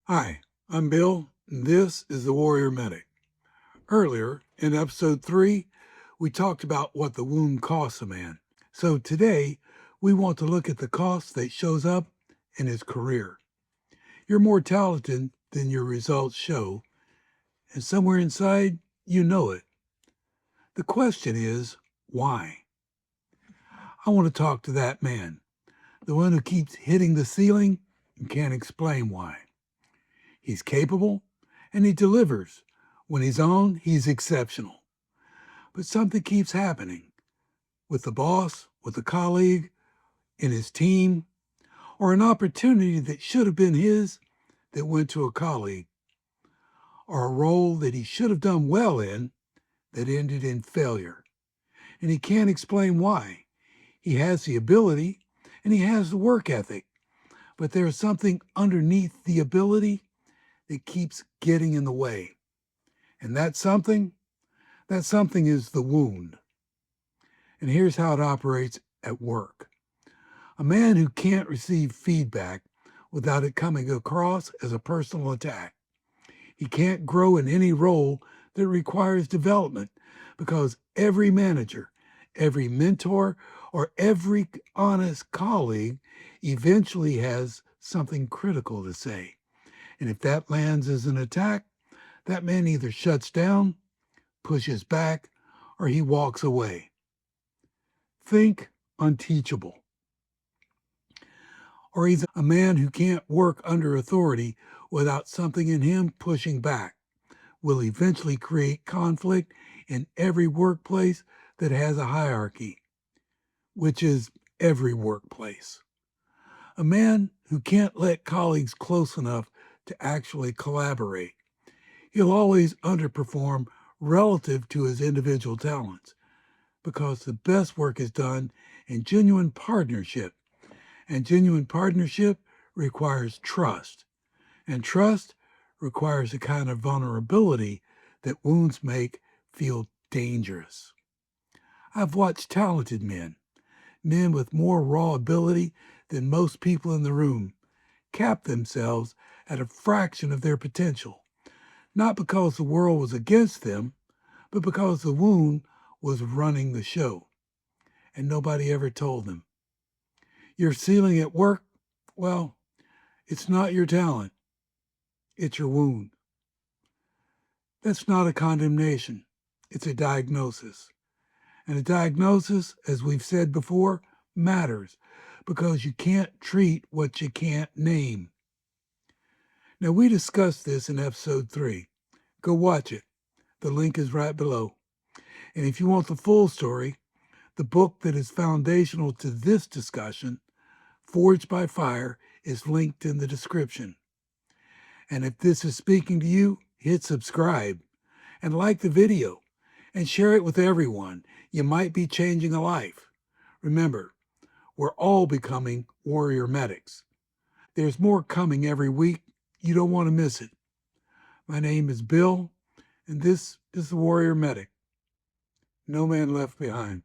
Hi, I'm Bill, and this is the Warrior Medic. Earlier, in episode 3, we talked about what the wound costs a man. So today, we want to look at the cost that shows up in his career. You're more talented than your results show, and somewhere inside, you know it. The question is, why? I want to talk to that man, the one who keeps hitting the ceiling and can't explain why. He's capable, and he delivers. When he's on, he's exceptional. But something keeps happening with the boss, with a colleague, in his team, or an opportunity that should have been his that went to a colleague, or a role that he should have done well in that ended in failure. And he can't explain why. He has the ability and he has the work ethic, but there's something underneath the ability that keeps getting in the way. And that something is the wound. And here's how it operates at work. A man who can't receive feedback without it coming across as a personal attack. He can't grow in any role that requires development because every manager, every mentor, or every honest colleague eventually has something critical to say. And if that lands as an attack, that man either shuts down, pushes back, or he walks away. Think unteachable. Or he's a man who can't work under authority without something in him pushing back, will eventually create conflict in every workplace that has a hierarchy, which is every workplace. A man who can't let colleagues close enough to actually collaborate. He'll always underperform relative to his individual talents because the best work is done in genuine partnership. And genuine partnership requires trust. And trust requires a kind of vulnerability that wounds make feel dangerous. I've watched talented men with more raw ability than most people in the room, cap themselves at a fraction of their potential, not because the world was against them, but because the wound was running the show, and nobody ever told them. Your ceiling at work, well, it's not your talent, it's your wound. That's not a condemnation, it's a diagnosis. And a diagnosis, as we've said before, matters because you can't treat what you can't name. Now, we discussed this in episode 3. Go watch it. The link is right below. And if you want the full story, the book that is foundational to this discussion, Forged by Fire, is linked in the description. And if this is speaking to you, hit subscribe and like the video and share it with everyone. You might be changing a life. Remember, we're all becoming warrior medics. There's more coming every week. You don't want to miss it. My name is Bill, and this is the Warrior Medic. No man left behind.